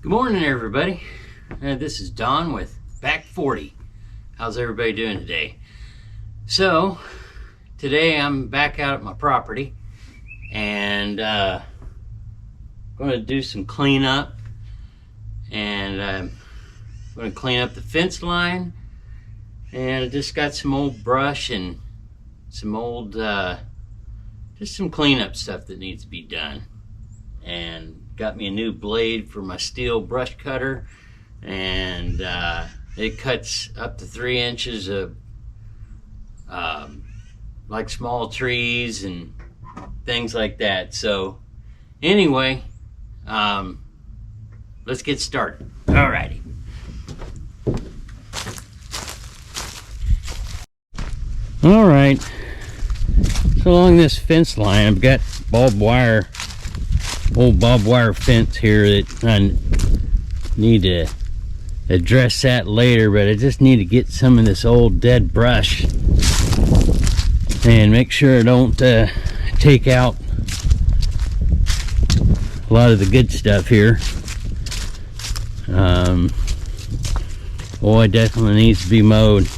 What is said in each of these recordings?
Good morning, everybody. This is Don with Back 40. How's everybody doing today? So, today I'm back out at my property and going to do some cleanup. And I'm going to clean up the fence line. And I just got some old brush and some old, just some cleanup stuff that needs to be done. And got me a new blade for my steel brush cutter, and it cuts up to 3 inches of like small trees and things like that. So anyway, let's get started. Alrighty. Alright, so along this fence line I've got barbed wire, old barbed wire fence here that I need to address that later, but I just need to get some of this old dead brush and make sure I don't take out a lot of the good stuff here. Boy, it definitely needs to be mowed.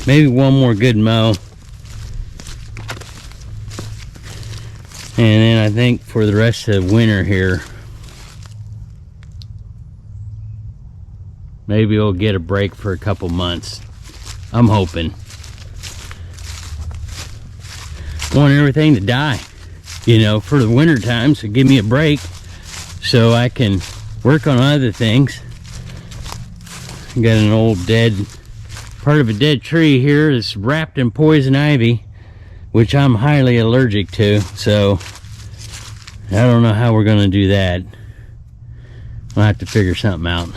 Maybe one more good mow. And then I think for the rest of the winter here, maybe we'll get a break for a couple months. I'm hoping. Want everything to die, you know, for the winter time, so give me a break so I can work on other things. Got an old dead, part of a dead tree here that's wrapped in poison ivy, which I'm highly allergic to, so I don't know how we're going to do that. We'll have to figure something out.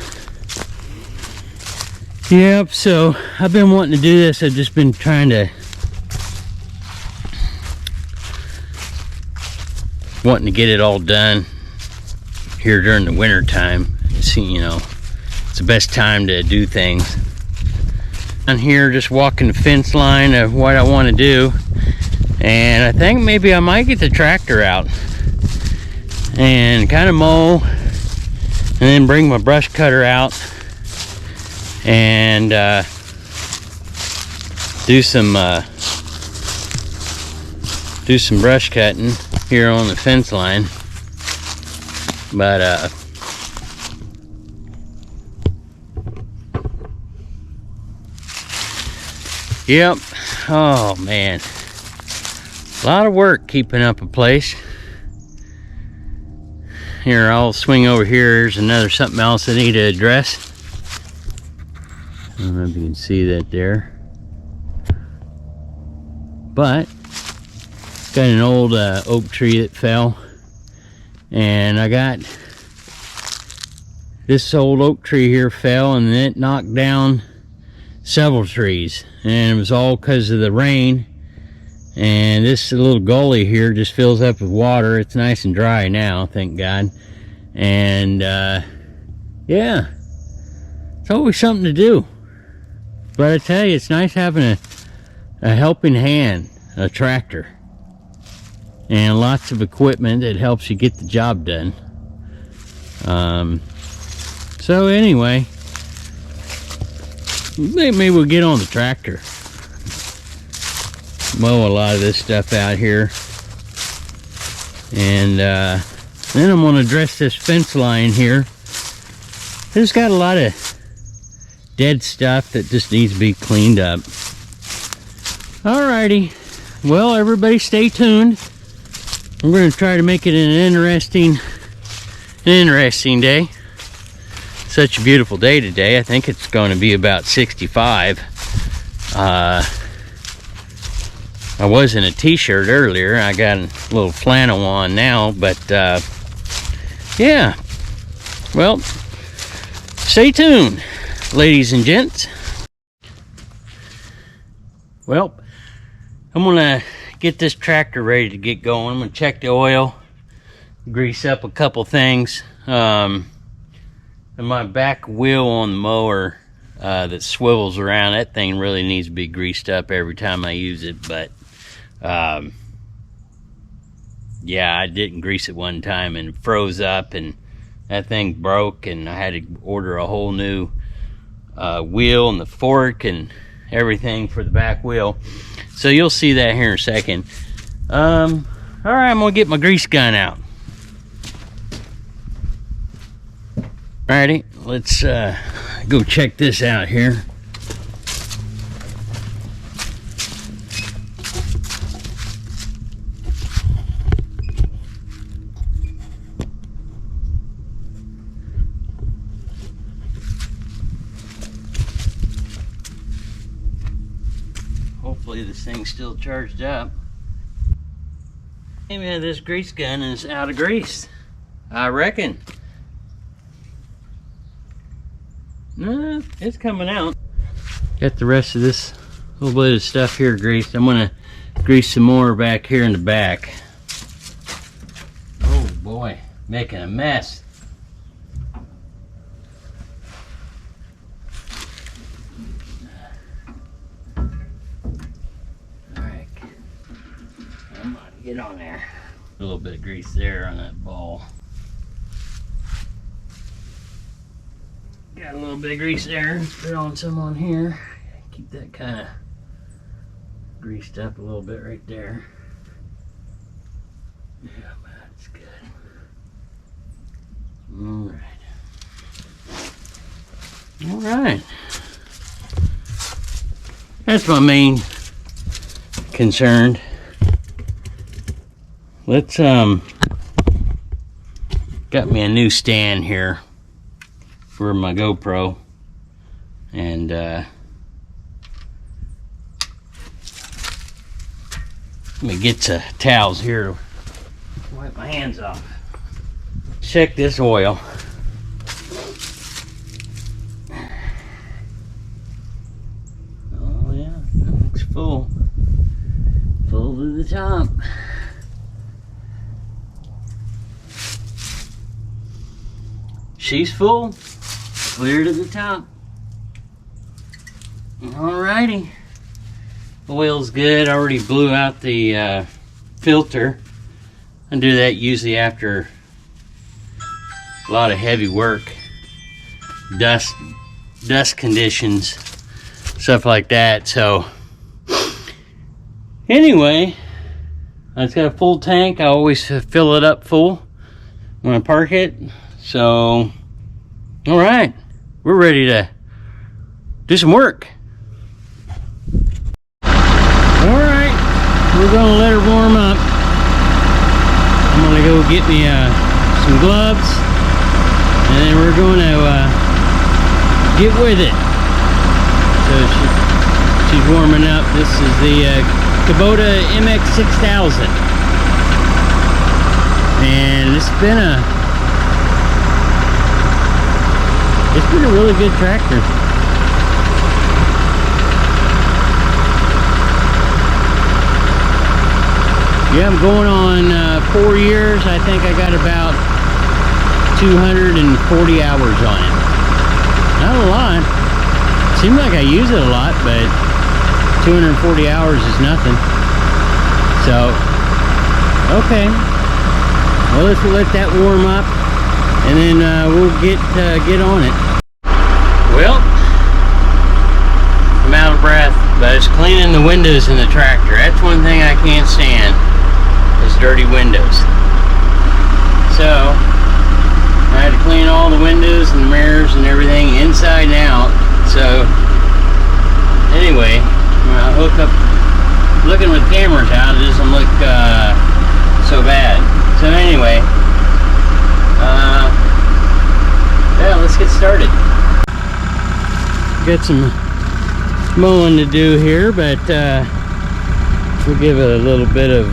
Yep, so I've been wanting to do this. I've just been trying to get it all done here during the winter time. See, you know, it's the best time to do things. I'm here just walking the fence line of what I want to do. And I think maybe I might get the tractor out and kind of mow, and then bring my brush cutter out and do some brush cutting here on the fence line. But yep. Oh man, a lot of work keeping up a place. Here, I'll swing over here. Here's another something else I need to address. I don't know if you can see that there, but got an old oak tree that fell, and I got this old oak tree here fell, and it knocked down several trees, and it was all because of the rain. And this little gully here just fills up with water. It's nice and dry now, thank God. And yeah, it's always something to do. But I tell you, it's nice having a helping hand, a tractor, and lots of equipment that helps you get the job done. So anyway, maybe we'll get on the tractor, mow a lot of this stuff out here, and then I'm going to address this fence line here. It's got a lot of dead stuff that just needs to be cleaned up. Alrighty, well, everybody stay tuned. I'm going to try to make it an interesting day. Such a beautiful day today. I think it's going to be about 65. I was in a t-shirt earlier. I got a little flannel on now, but yeah. Well, stay tuned, ladies and gents. Well, I'm gonna get this tractor ready to get going. I'm gonna check the oil, grease up a couple things. And my back wheel on the mower that swivels around, that thing really needs to be greased up every time I use it, but yeah, I didn't grease it one time and it froze up, and that thing broke, and I had to order a whole new wheel and the fork and everything for the back wheel. So you'll see that here in a second. All right, I'm gonna get my grease gun out. Alrighty, let's go check this out here. Hopefully this thing's still charged up. Maybe this grease gun is out of grease, I reckon. No, it's coming out. Got the rest of this little bit of stuff here greased. I'm gonna grease some more back here in the back. Oh boy, making a mess. Alright, I'm gonna get on there. A little bit of grease there on that ball. Got a little bit of grease there. Let's put on some on here. Keep that kind of greased up a little bit right there. Yeah, that's good. All right. That's my main concern. Let's got me a new stand here for my GoPro, and let me get the towels here to wipe my hands off. Check this oil. Oh yeah, that looks full to the top. She's full. Clear to the top. Alrighty. Oil's good. I already blew out the filter. I do that usually after a lot of heavy work. Dust conditions, stuff like that. So anyway, it's got a full tank. I always fill it up full when I park it. So alright, we're ready to do some work. Alright, we're gonna let her warm up. I'm gonna go get me some gloves, and then we're gonna get with it. So she's warming up. This is the Kubota MX6000, and it's been a really good tractor. Yeah, I'm going on 4 years. I think I got about 240 hours on it. Not a lot. Seems like I use it a lot, but 240 hours is nothing. So, okay. Well, let's let that warm up, and then we'll get on it. Well, I'm out of breath, but it's cleaning the windows in the tractor. That's one thing I can't stand, is dirty windows. So I had to clean all the windows and the mirrors and everything inside and out. So anyway, when I hook up, looking with cameras out, it doesn't look so bad. So anyway, yeah, let's get started. Got some mowing to do here, but we'll give it a little bit of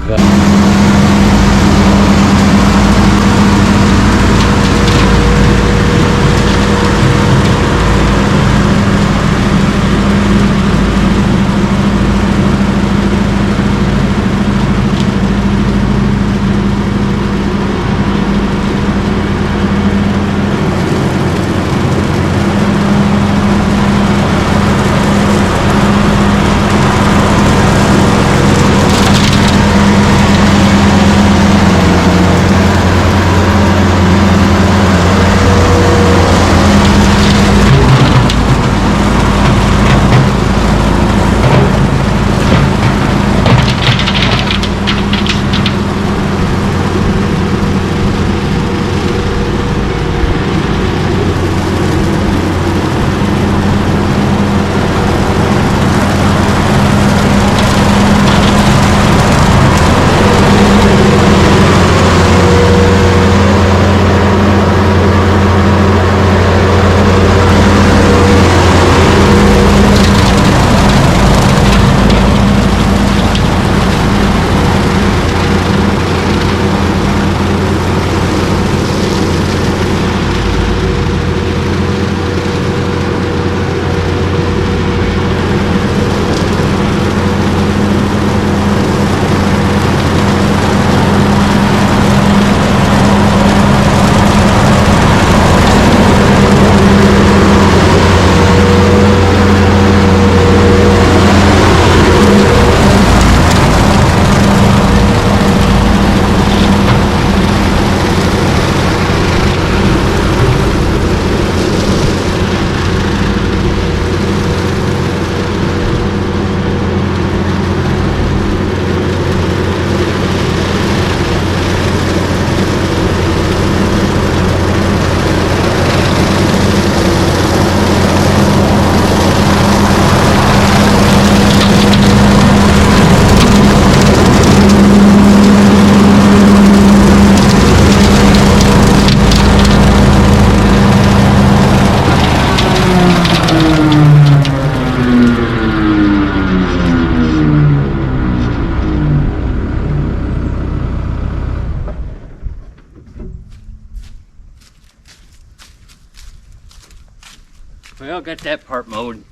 Well, got that part mowed.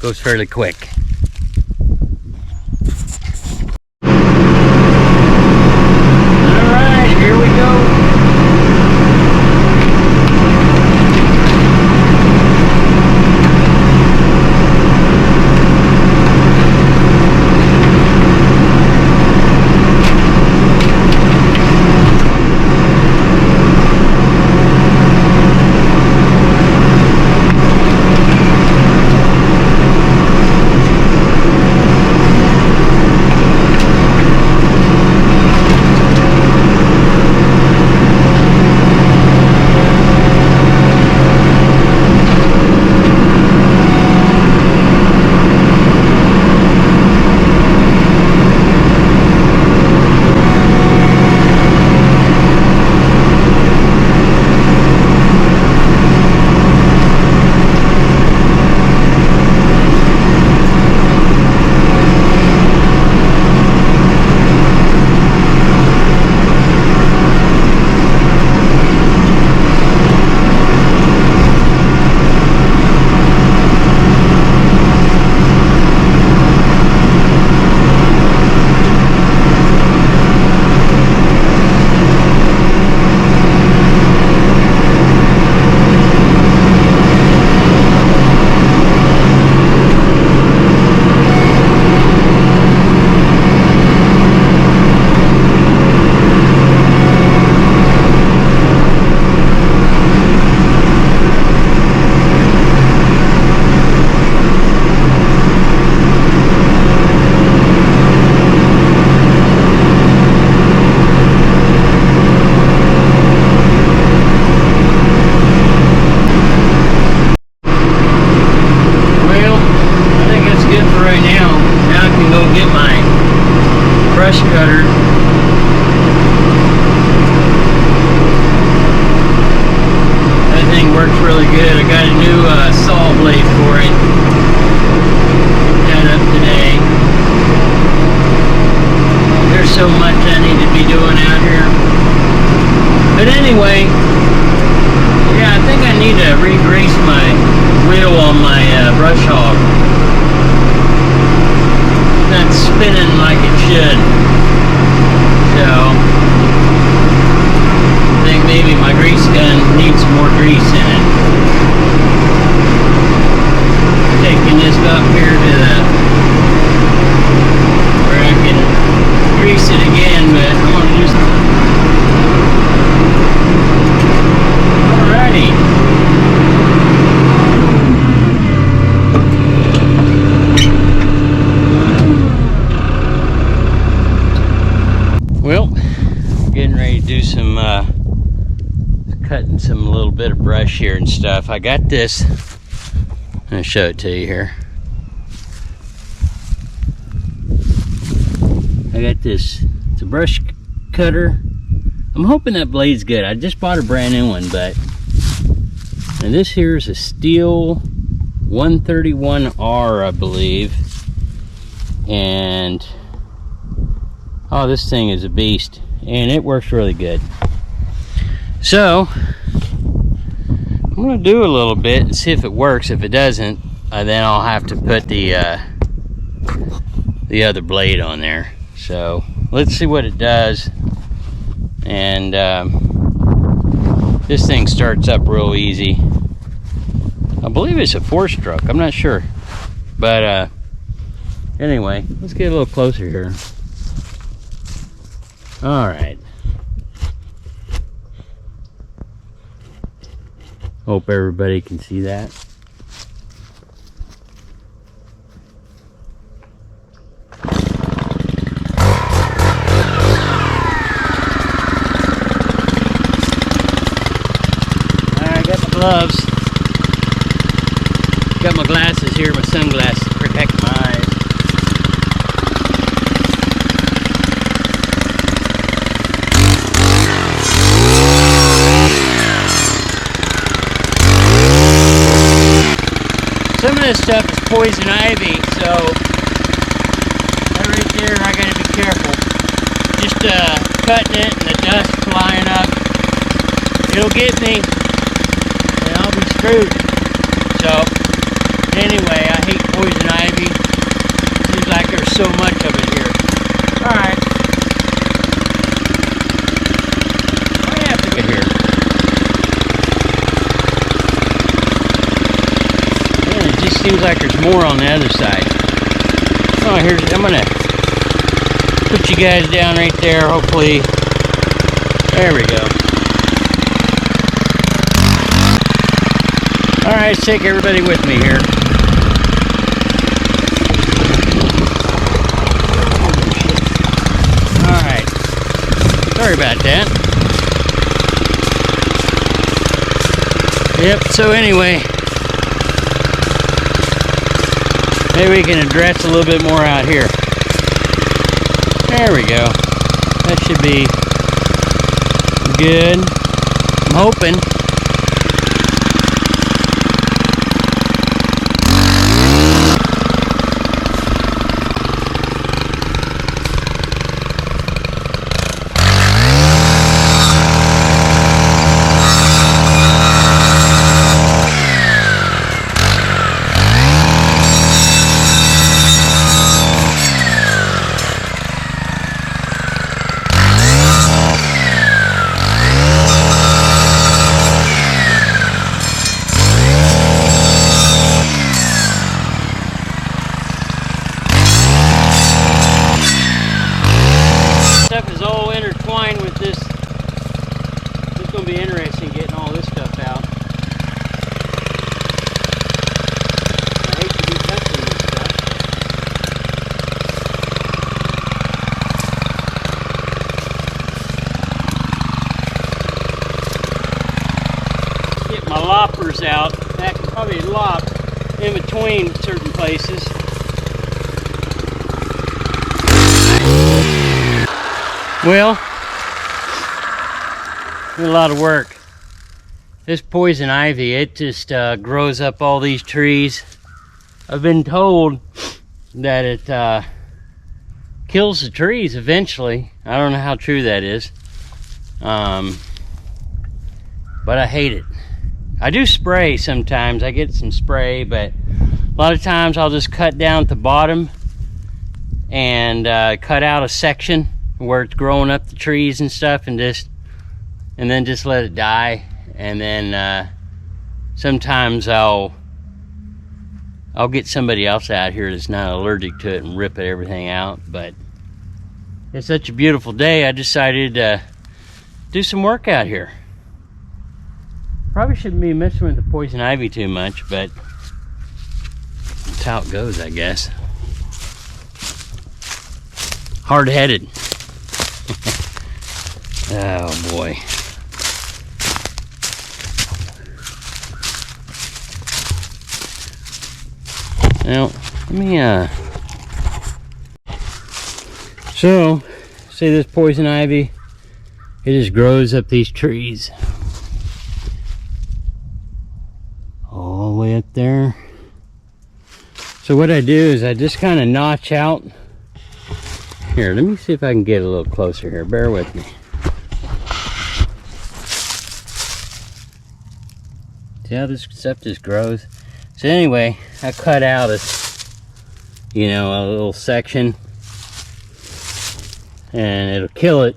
Goes fairly quick. Alright, here we go. Brush cutter. That thing works really good. I got a new saw blade for it. Picked that up today. There's so much I need to be doing out here. But anyway, yeah, I think I need to re-grease my wheel on my brush hog. Not spinning like it should. So I think maybe my grease gun needs some more grease in it. Taking this up here to the where I can grease it again, but I want to just alrighty. Well, getting ready to do some cutting some little bit of brush here and stuff. I got this. I'm gonna show it to you here. I got this. It's a brush cutter. I'm hoping that blade's good. I just bought a brand new one, but and this here is a steel 131R, I believe, and oh, this thing is a beast, and it works really good. So I'm gonna do a little bit and see if it works. If it doesn't, then I'll have to put the other blade on there. So let's see what it does. And this thing starts up real easy. I believe it's a 4-stroke. I'm not sure, but anyway, let's get a little closer here. All right. Hope everybody can see that. All right, got my gloves. Got my glasses here, my sunglasses to protect my eyes. Some of this stuff is poison ivy, so that right there I gotta be careful. Just cutting it and the dust flying up, it'll get me and I'll be screwed. So, anyway, I hate poison ivy. Seems like there's so much of it here. Alright. I have to get here. Yeah, it just seems like there's more on the other side. Oh, I'm gonna put you guys down right there, hopefully. There we go. Alright, let's take everybody with me here. Alright. Sorry about that. Yep, so anyway, maybe we can address a little bit more out here. There we go. That should be good. I'm hoping. My loppers out. That can probably lop in between certain places. Well, a lot of work. This poison ivy, it just grows up all these trees. I've been told that it kills the trees eventually. I don't know how true that is. But I hate it. I do spray sometimes. I get some spray, but a lot of times I'll just cut down at the bottom and cut out a section where it's growing up the trees and stuff, and then just let it die. And then sometimes I'll get somebody else out here that's not allergic to it and rip everything out. But it's such a beautiful day, I decided to do some work out here. Probably shouldn't be messing with the poison ivy too much, but that's how it goes, I guess. Hard-headed. Oh boy. Now, let me so see this poison ivy, it just grows up these trees all the way up there. So what I do is I just kind of notch out here. Let me see if I can get a little closer here. Bear with me. See how this stuff just grows? So anyway, I cut out a little section, and it'll kill it.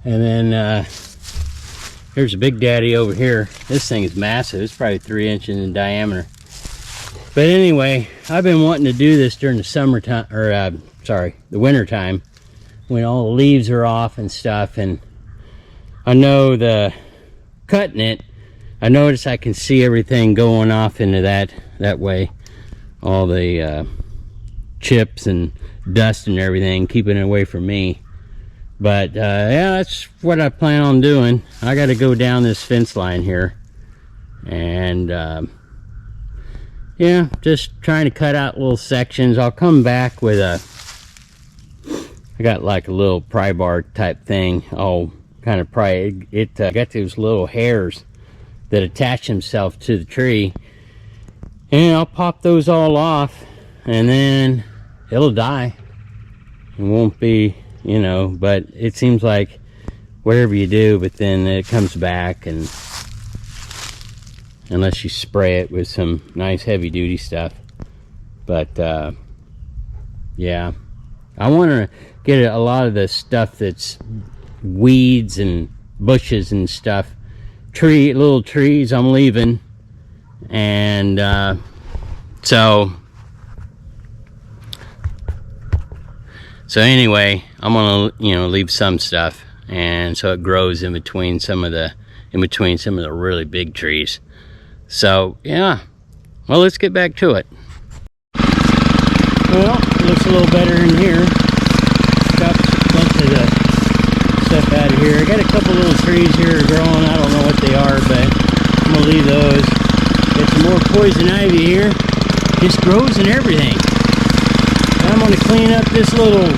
And then here's a big daddy over here. This thing is massive. It's probably 3 inches in diameter. But anyway, I've been wanting to do this during the summertime, or the winter time, when all the leaves are off and stuff. And I know cutting it, I notice I can see everything going off into that way. All the chips and dust and everything, keeping it away from me. But yeah, that's what I plan on doing. I got to go down this fence line here, and yeah, just trying to cut out little sections. I'll come back with I got like a little pry bar type thing. I'll kind of pry it. Got those little hairs that attach themselves to the tree, and I'll pop those all off, and then it'll die. It won't be, but it seems like whatever you do, but then it comes back, and unless you spray it with some nice heavy duty stuff. But yeah, I want to get a lot of the stuff that's weeds and bushes and stuff, little trees I'm leaving, and so anyway, I'm gonna leave some stuff, and so it grows in between some of the really big trees. So yeah, well, let's get back to it. Well, it looks a little better in here. Got a bunch of the stuff out of here. I got a couple little trees here growing. I don't know what they are, but I'm gonna leave those. Got some more poison ivy here. Just grows in everything. I'm gonna clean up this little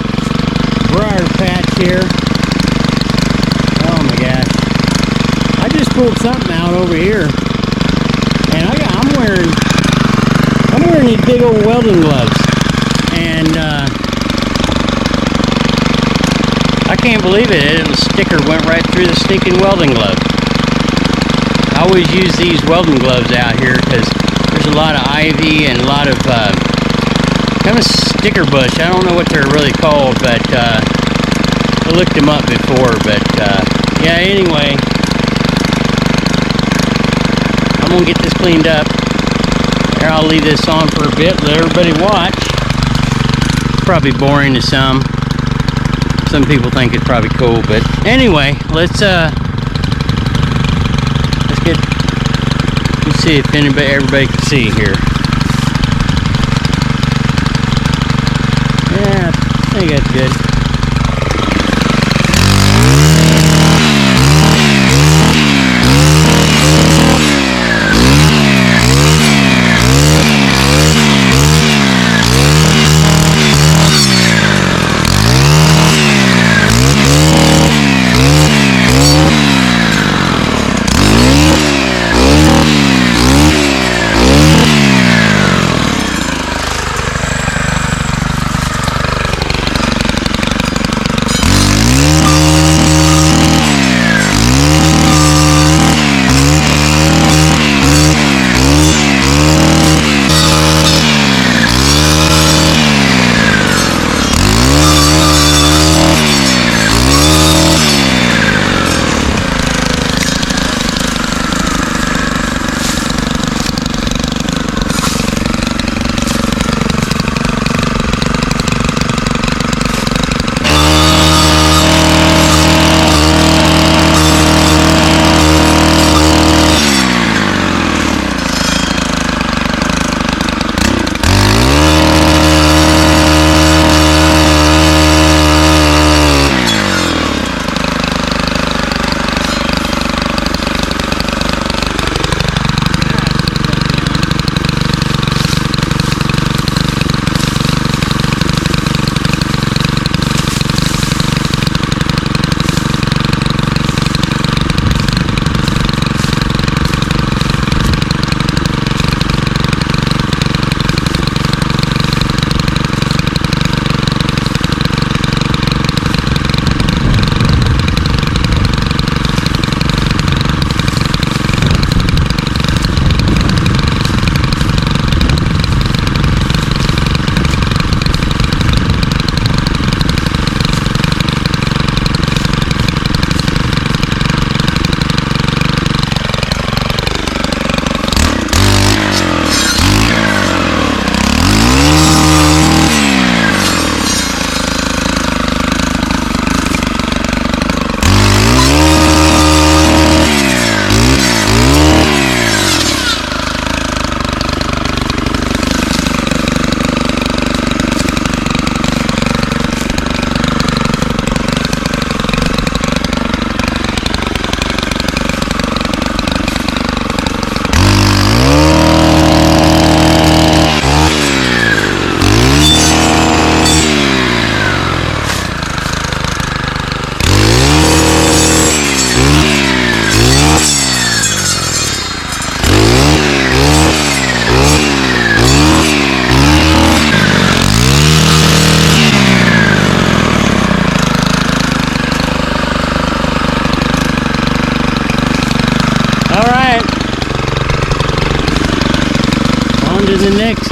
briar patch here. Oh my gosh! I just pulled something out over here, and I'm wearing these big old welding gloves, and I can't believe it. The sticker went right through the stinking welding glove. I always use these welding gloves out here because there's a lot of ivy and a lot of kind of sticker bush. I don't know what they're really called, but I looked them up before. But yeah, anyway, I'm gonna get this cleaned up. Here, I'll leave this on for a bit, let everybody watch. Probably boring to some. Some people think it's probably cool, but anyway, let's see if everybody can see here. Yeah, I think that's good.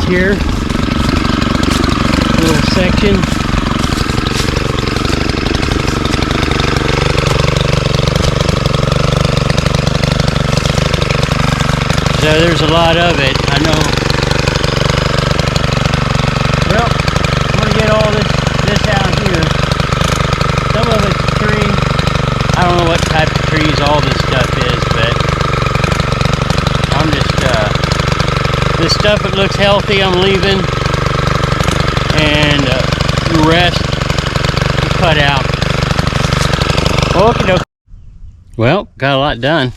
here. Little section. So there's a lot of it, I know. Well, I'm gonna get all this out here. Some of it's a tree. I don't know what type of trees all this stuff is, but I'm just this stuff that looks healthy I'm leaving, and the rest will cut out. Okay, well, got a lot done.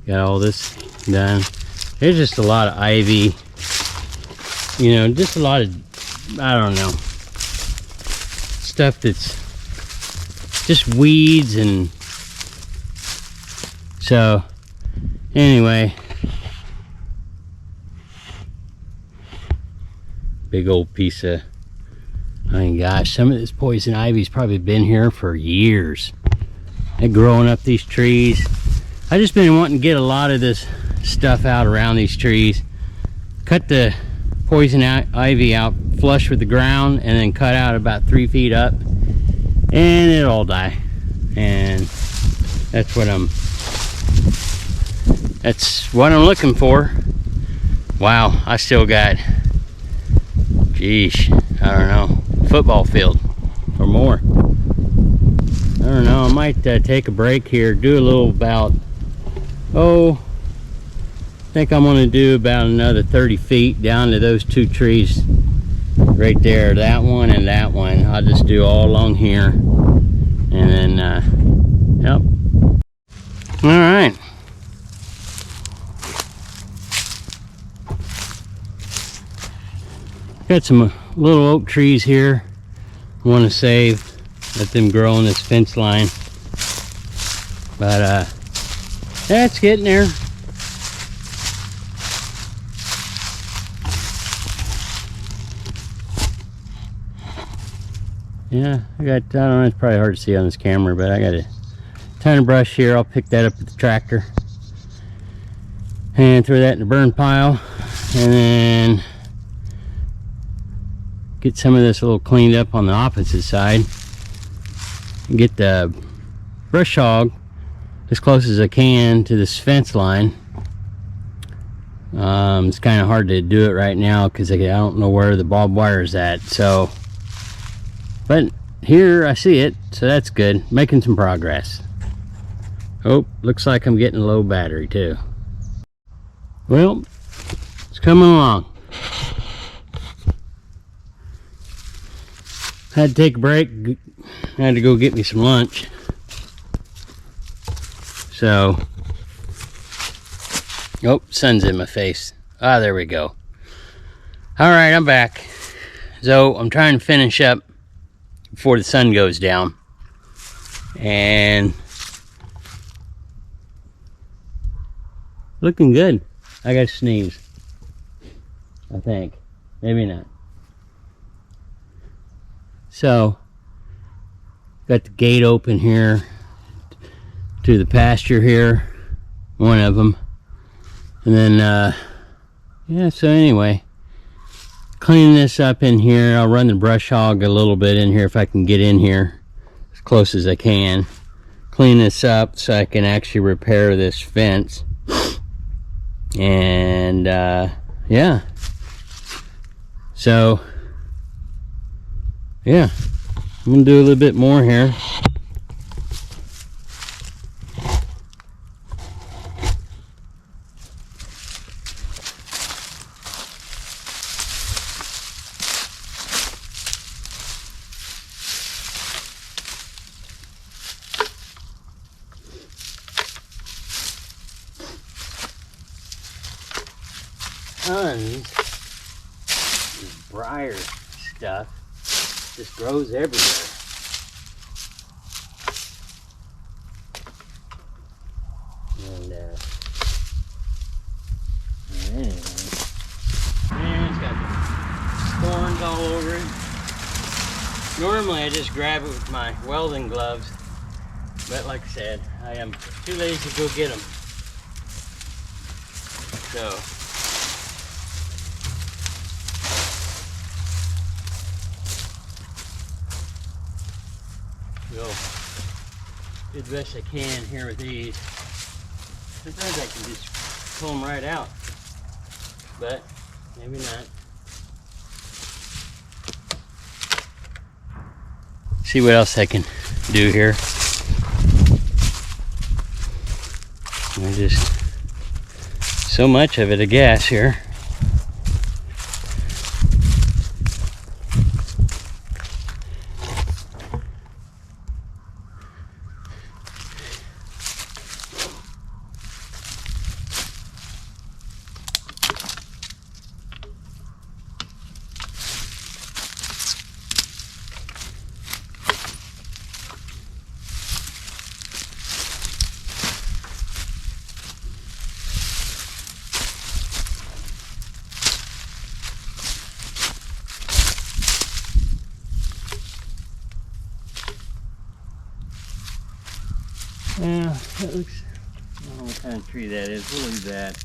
Got all this done. There's just a lot of ivy, you know, just a lot of, I don't know, stuff that's just weeds. And so anyway, big old piece of, I mean, gosh, some of this poison ivy's probably been here for years. They're growing up these trees. I just been wanting to get a lot of this stuff out around these trees. Cut the poison ivy out flush with the ground, and then cut out about 3 feet up, and it'll all die. And that's what I'm looking for. Wow, I still got, geesh, I don't know, football field or more. I don't know, I might take a break here, do a little about, I think I'm going to do about another 30 feet down to those 2 trees right there, that one and that one. I'll just do all along here, and then yep. All right, got some little oak trees here I want to save, let them grow on this fence line, but that's getting there. Yeah, I don't know, it's probably hard to see on this camera, but I got a ton of brush here. I'll pick that up with the tractor and throw that in the burn pile, and then get some of this a little cleaned up on the opposite side, and get the brush hog as close as I can to this fence line. It's kind of hard to do it right now because I don't know where the barbed wire is at, so, but here I see it, so that's good. Making some progress. Oh, looks like I'm getting a low battery too. Well, it's coming along. Had to take a break, had to go get me some lunch. So, oh, sun's in my face. Ah, there we go. All right, I'm back. So I'm trying to finish up before the sun goes down, and looking good. I got to sneeze, I think. Maybe not. So, got the gate open here to the pasture here, one of them, and then yeah, so anyway, cleaning this up in here. I'll run the brush hog a little bit in here if I can get in here as close as I can. Clean this up so I can actually repair this fence, and yeah, so yeah, I'm gonna do a little bit more here. Tons of briar stuff just grows everywhere. And anyway, and it's got thorns all over it. Normally I just grab it with my welding gloves, but like I said, I am too lazy to go get them. So we'll do the best I can here with these. Sometimes I can just pull them right out, but maybe not. See what else I can do here. There's just so much of it, I guess, here. Yeah, that looks, I don't know what kind of tree that is. We'll leave that.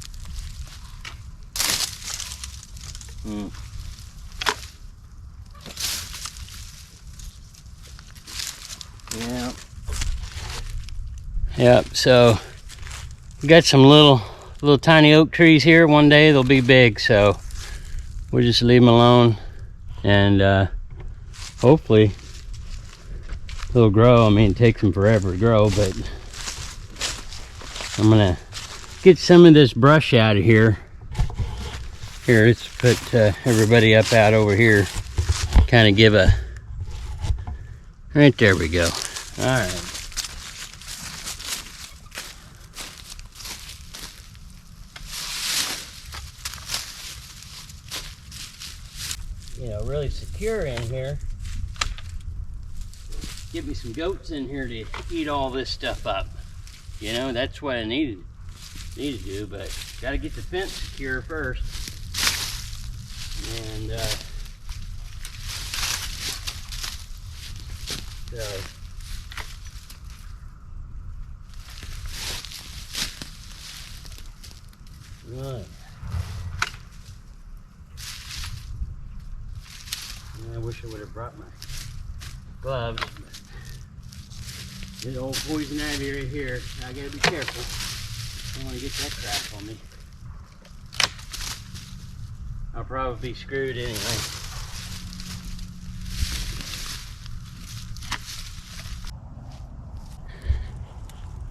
Yeah. Yep, so we got some little tiny oak trees here. One day they'll be big, so we'll just leave them alone, and hopefully they'll grow. I mean, it takes them forever to grow, but I'm gonna get some of this brush out of here. Here, let's put everybody up out over here. Kind of give a, right there we go. All right. You know, really secure in here. Get me some goats in here to eat all this stuff up. You know, that's what I need to do, but got to get the fence secure first. And so right. I wish I would have brought my gloves. This old poison ivy right here. I gotta be careful. I don't want to get that crap on me. I'll probably be screwed anyway.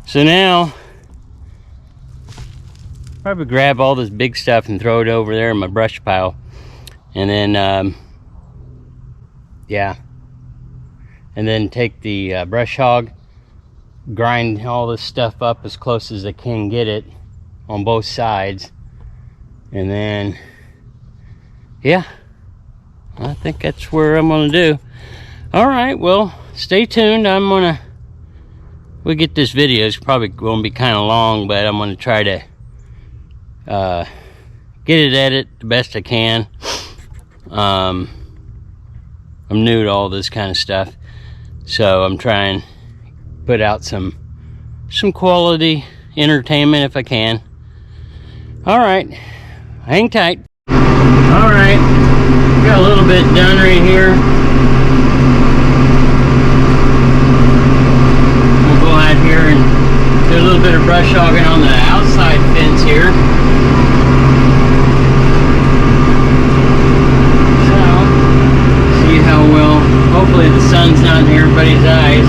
So now, probably grab all this big stuff and throw it over there in my brush pile. And then, yeah. And then take the brush hog, grind all this stuff up as close as I can get it on both sides, and then yeah, I think that's where I'm gonna do. All right, well, stay tuned. We'll get this video. It's probably gonna be kind of long, but I'm gonna try to get it edited the best I can. I'm new to all this kind of stuff, so I'm trying to put out some quality entertainment if I can. All right, hang tight. All right, got a little bit done right here. We'll go out here and do a little bit of brush hogging on the outside fence here. So, see how well, hopefully the sun's not in everybody's eyes.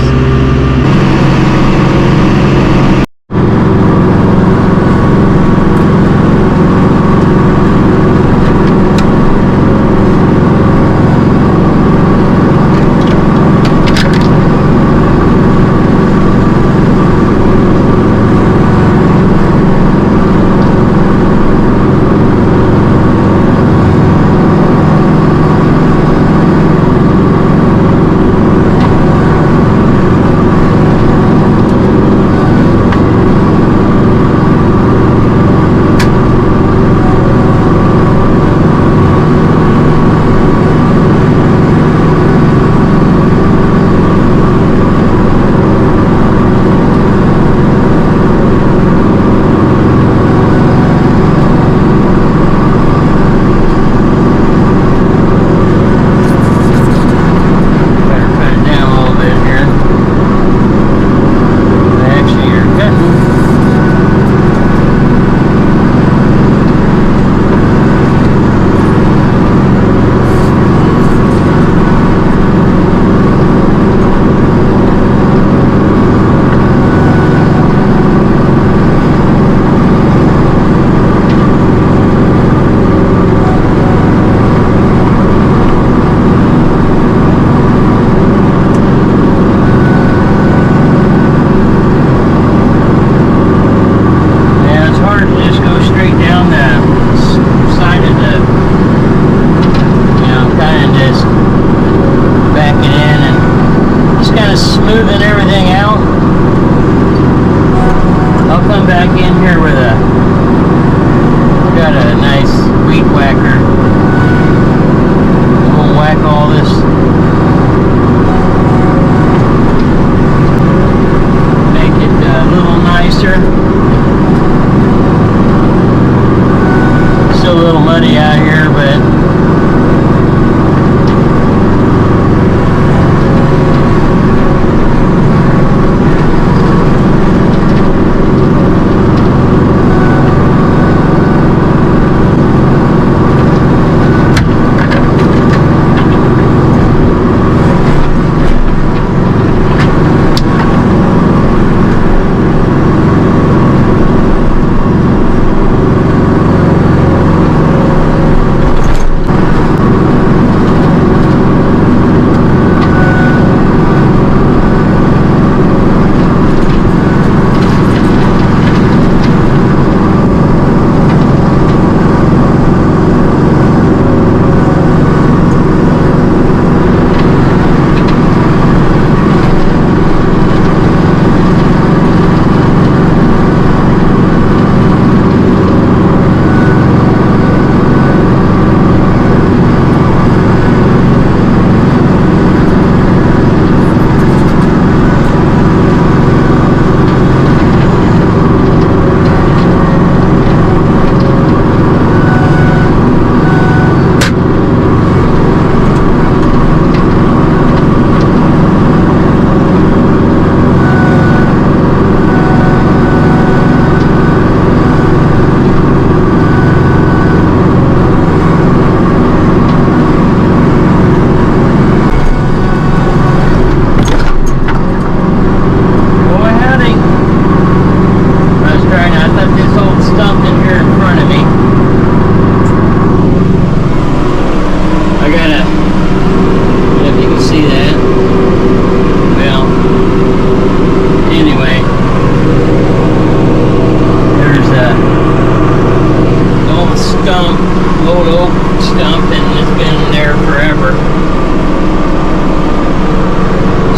stump, old oak stump, and it's been there forever.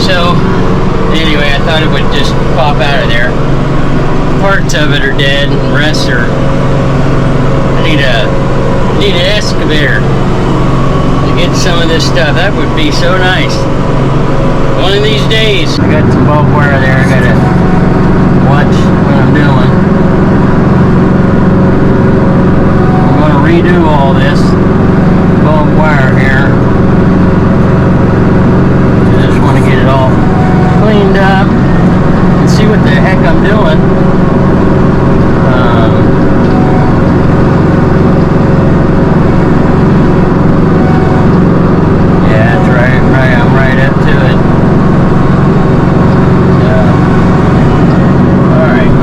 So anyway, I thought it would just pop out of there. Parts of it are dead, and the rest are. I need an excavator to get some of this stuff. That would be so nice. One of these days. I got some barbed wire there. I gotta watch what I'm doing. I'm gonna redo all this barbed wire here. I just want to get it all cleaned up and see what the heck I'm doing. Yeah, that's right. I'm right up to it. All right.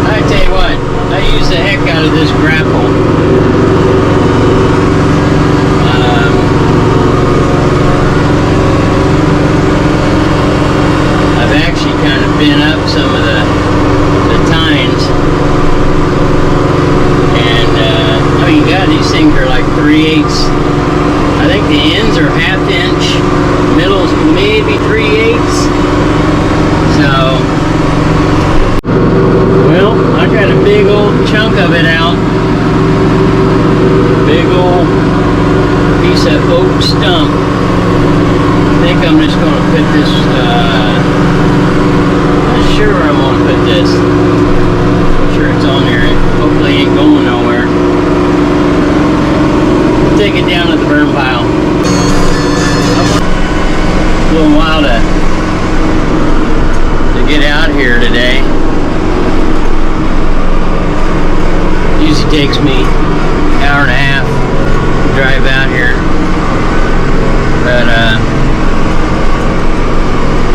I tell you what, I use the heck out of this grapple. Been up some of the tines, and oh, you got these things are like 3/8. I think the ends are 1/2 inch, middle's maybe 3/8. So, well, I got a big old chunk of it out. Big old piece of oak stump. I think I'm just going to put this. Sure, I want to put this. I'm sure it's on there. It hopefully ain't going nowhere. Take it down to the burn pile. A little while to get out here today. Usually takes me an hour and a half to drive out here. But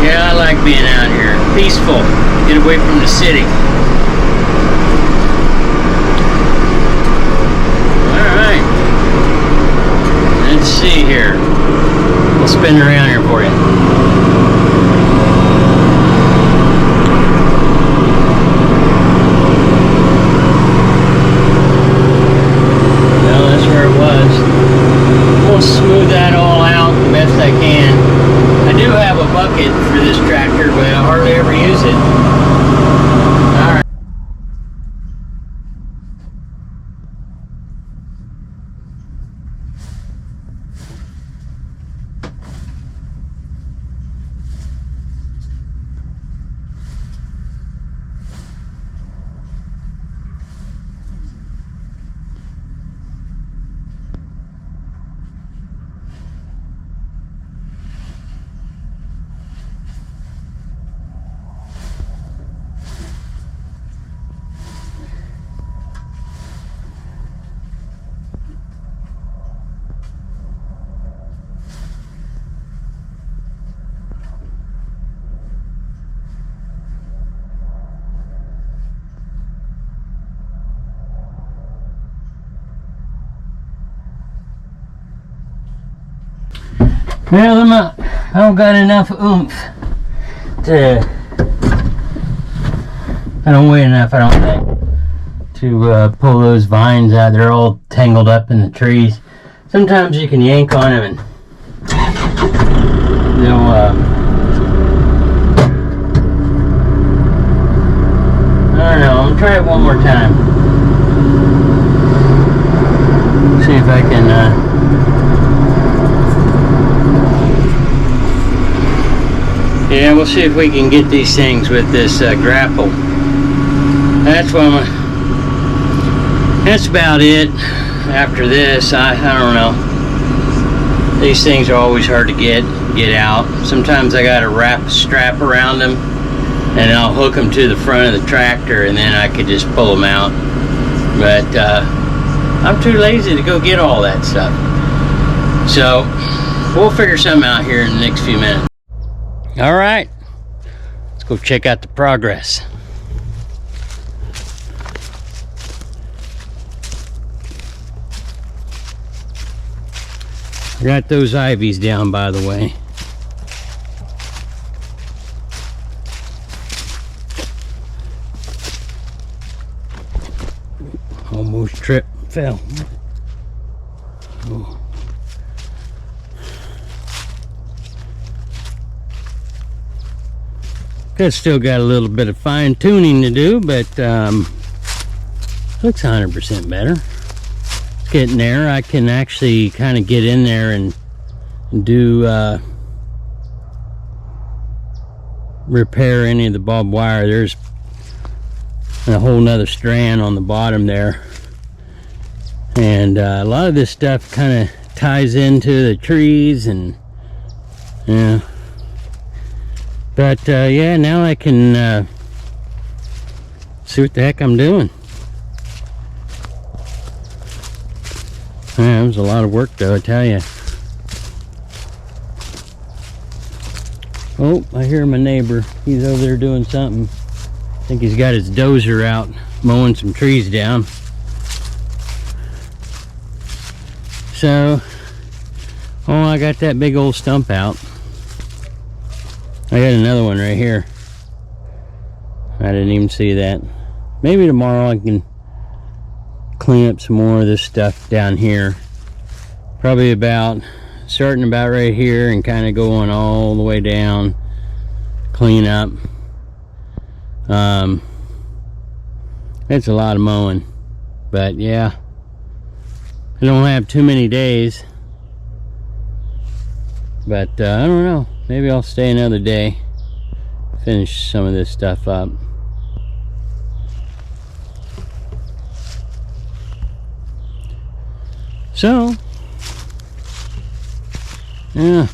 yeah, I like being out here. Peaceful. Get away from the city. Alright. Let's see here. We'll spin around here for you. Well, that's where it was. We'll smooth that all out the best I can. I do have a bucket for this tractor, but I hardly ever use it. All right. Well, I don't got enough oomph to. I don't weigh enough, I don't think, to pull those vines out. They're all tangled up in the trees. Sometimes you can yank on them and they'll I don't know. I'm gonna try it one more time. See if I can. Yeah, we'll see if we can get these things with this grapple. That's about it. After this, I don't know. These things are always hard to get out. Sometimes I got to wrap a strap around them, and I'll hook them to the front of the tractor, and then I could just pull them out. But I'm too lazy to go get all that stuff. So we'll figure something out here in the next few minutes. All right, let's go check out the progress. I got those ivies down, by the way. fell. Oh. Still got a little bit of fine tuning to do, but looks 100% better. It's getting there. I can actually kind of get in there and do repair any of the barbed wire. There's a whole nother strand on the bottom there, and a lot of this stuff kind of ties into the trees, and yeah. But yeah, now I can see what the heck I'm doing. Yeah, it was a lot of work though, I tell you. Oh, I hear my neighbor. He's over there doing something. I think he's got his dozer out mowing some trees down. So, oh, I got that big old stump out. I got another one right here. I didn't even see that. Maybe tomorrow I can clean up some more of this stuff down here. Probably about starting about right here and kind of going all the way down. Clean up. It's a lot of mowing, but yeah, I don't have too many days. But I don't know. Maybe I'll stay another day, finish some of this stuff up. So, yeah.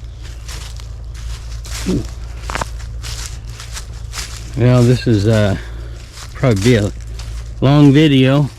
Well, this is probably be a long video.